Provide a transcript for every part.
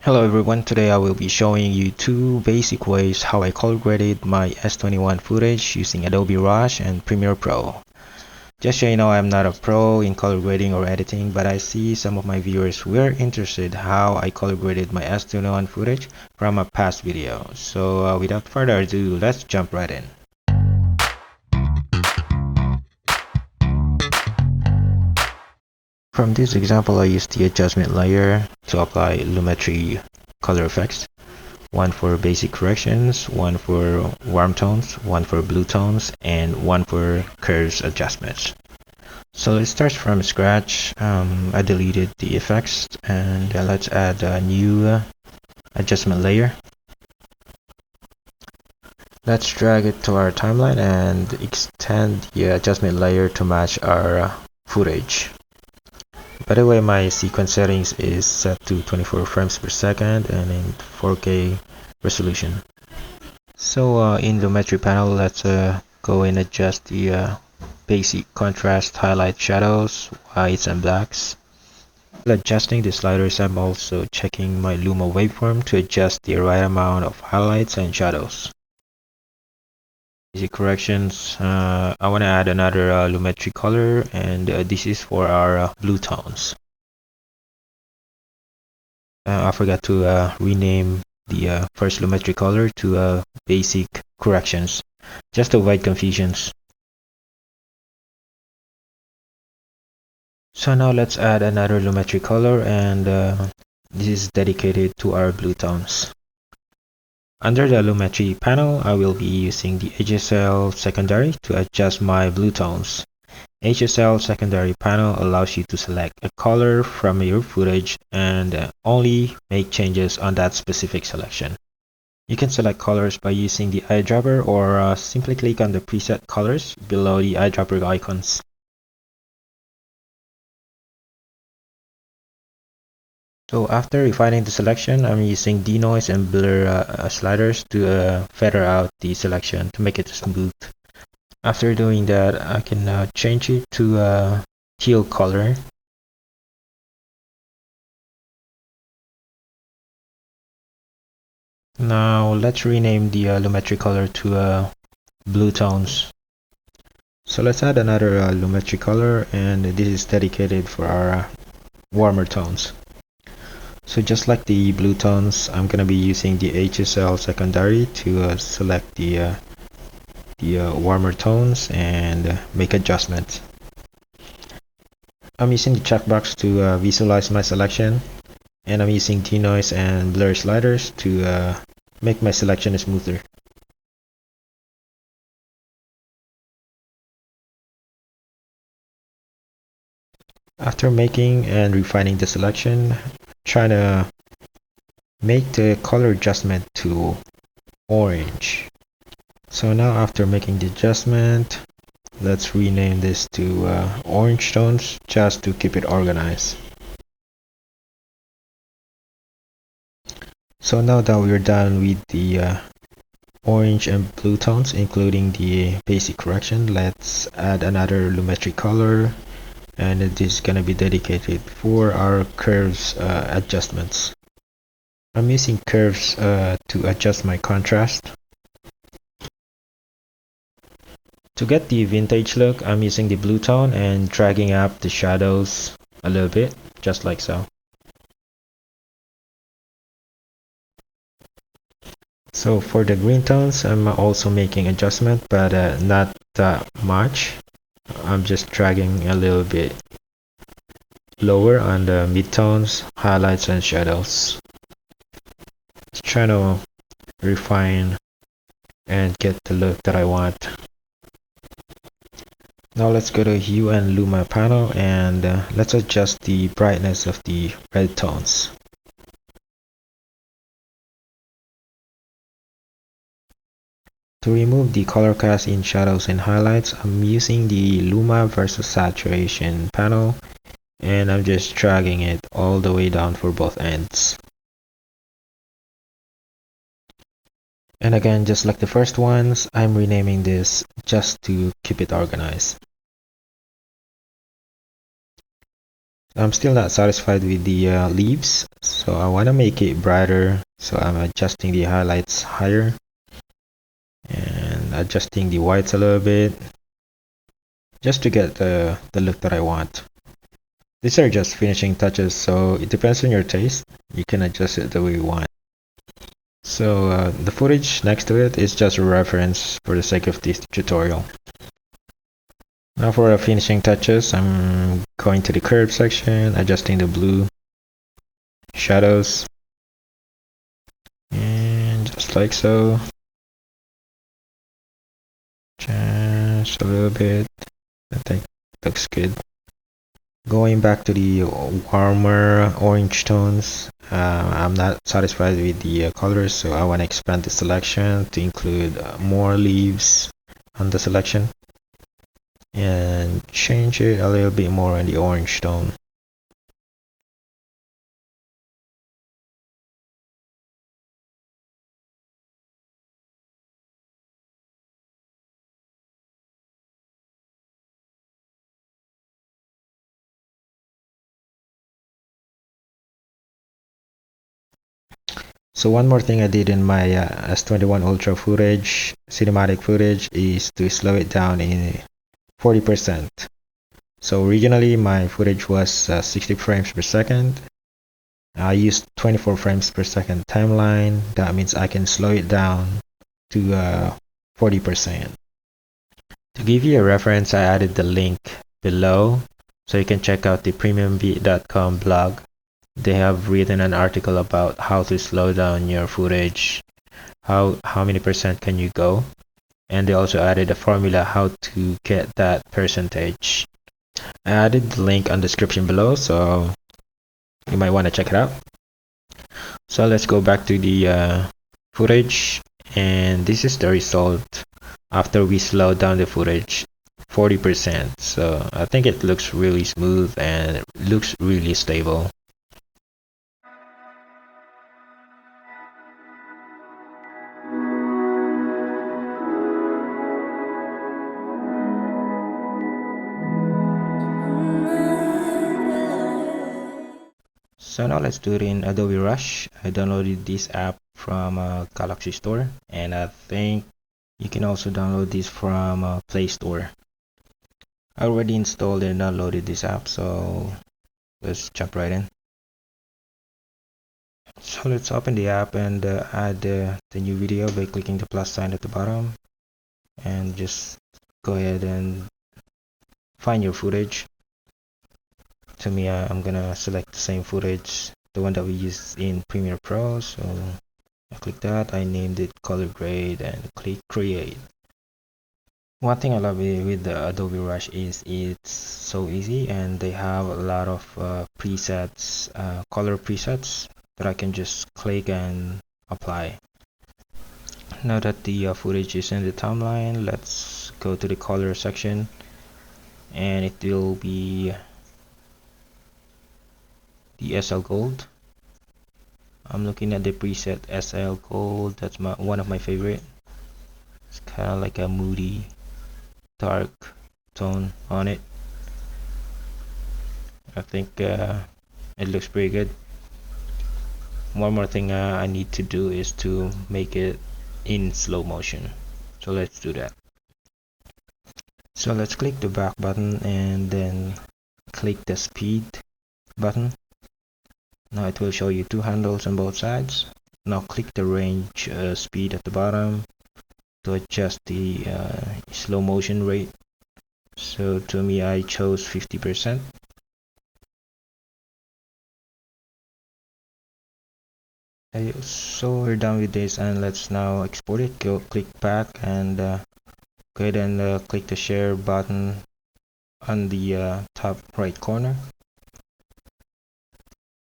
Hello everyone, today I will be showing you two basic ways how I color graded my S21 footage using Adobe Rush and Premiere Pro. Just so you know, I'm not a pro in color grading or editing, but I see some of my viewers were interested how I color graded my S21 footage from a past video. So without further ado, let's jump right in. From this example, I used the adjustment layer to apply lumetri color effects. One for basic corrections, one for warm tones, one for blue tones, and one for curves adjustments. So let's start from scratch. I deleted the effects and let's add a new adjustment layer. Let's drag it to our timeline and extend the adjustment layer to match our footage. By the way, my sequence settings is set to 24 frames per second and in 4K resolution. So in the geometry panel, let's go and adjust the basic contrast, highlight, shadows, whites and blacks. While adjusting the sliders, I'm also checking my Luma waveform to adjust the right amount of highlights and shadows. Basic corrections, I want to add another lumetri color, and this is for our blue tones. I forgot to rename the first lumetri color to basic corrections, just to avoid confusions. So now let's add another lumetri color, and this is dedicated to our blue tones. Under the lumetri panel, I will be using the HSL secondary to adjust my blue tones. HSL secondary panel allows you to select a color from your footage and only make changes on that specific selection. You can select colors by using the eyedropper or simply click on the preset colors below the eyedropper icons. So after refining the selection, I'm using denoise and blur sliders to feather out the selection to make it smooth. After doing that, I can change it to a teal color. Now let's rename the lumetri color to blue tones. So let's add another lumetri color, and this is dedicated for our warmer tones. So just like the blue tones, I'm gonna be using the HSL secondary to select the warmer tones and make adjustments. I'm using the checkbox to visualize my selection, and I'm using denoise and blur sliders to make my selection smoother. After making and refining the selection, trying to make the color adjustment to orange. So now after making the adjustment, let's rename this to orange tones just to keep it organized. So now that we're done with the orange and blue tones, including the basic correction, let's add another lumetri color, and this is going to be dedicated for our curves adjustments. I'm using curves to adjust my contrast. To get the vintage look, I'm using the blue tone and dragging up the shadows a little bit, just like so. So for the green tones, I'm also making adjustment, but not that much. I'm just dragging a little bit lower on the midtones, highlights and shadows. Just trying to refine and get the look that I want. Now let's go to Hue and Luma panel, and let's adjust the brightness of the red tones. To remove the color cast in shadows and highlights, I'm using the Luma versus saturation panel, and I'm just dragging it all the way down for both ends. And again, just like the first ones, I'm renaming this just to keep it organized. I'm still not satisfied with the leaves, so I want to make it brighter, so I'm adjusting the highlights higher and adjusting the whites a little bit just to get the look that I want. These are just finishing touches, so it depends on your taste. You can adjust it the way you want. So the footage next to it is just a reference for the sake of this tutorial. Now for the finishing touches, I'm going to the curve section, adjusting the blue, shadows, and just like so. Just a little bit. I think looks good. Going back to the warmer orange tones, I'm not satisfied with the colors, so I want to expand the selection to include more leaves on the selection and change it a little bit more on the orange tone. So one more thing I did in my S21 Ultra footage, cinematic footage, is to slow it down in 40%. So originally my footage was 60 frames per second. I used 24 frames per second timeline. That means I can slow it down to 40%. To give you a reference, I added the link below so you can check out the premiumbeat.com blog. They have written an article about how to slow down your footage, how many percent can you go, and they also added a formula how to get that percentage. I added the link on the description below, so you might want to check it out. So let's go back to the footage, and this is the result after we slow down the footage 40%. So I think it looks really smooth and it looks really stable. So now let's do it in Adobe Rush. I downloaded this app from Galaxy Store, and I think you can also download this from Play Store. I already installed and downloaded this app, so let's jump right in. So let's open the app and add the new video by clicking the plus sign at the bottom, and just go ahead and find your footage. To me, I'm gonna select the same footage, the one that we used in Premiere Pro. So I click that, I named it color grade and click create. One thing I love with the Adobe Rush is it's so easy, and they have a lot of presets, color presets that I can just click and apply. Now that the footage is in the timeline, let's go to the color section, and it will be the SL Gold. I'm looking at the preset SL Gold. That's one of my favorite. It's kind of like a moody, dark tone on it. I think it looks pretty good. One more thing I need to do is to make it in slow motion. So let's do that. So let's click the back button and then click the speed button. Now it will show you two handles on both sides. Now click the range speed at the bottom to adjust the slow motion rate. So to me, I chose 50%. So we're done with this, and let's now export it. Click back and go ahead and click the share button on the top right corner,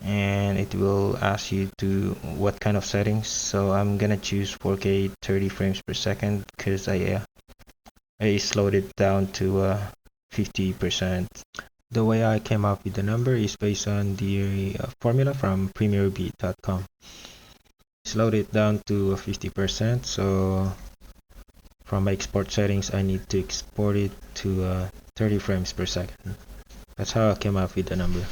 and it will ask you to what kind of settings. So I'm gonna choose 4K 30 frames per second because I slowed it down to 50%. The way I came up with the number is based on the formula from premierbeat.com. Slowed it down to 50%, so from my export settings I need to export it to 30 frames per second. That's how I came up with the number.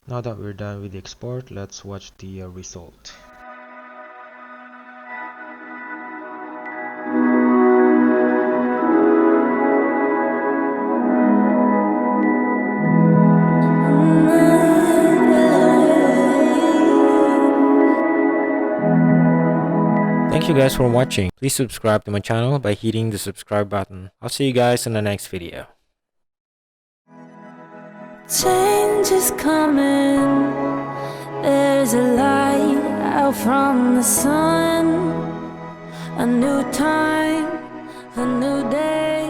Now that we're done with the export, let's watch the result. Thank you guys for watching. Please subscribe to my channel by hitting the subscribe button. I'll see you guys in the next video. Change is coming. There's a light out from the sun. A new time, a new day.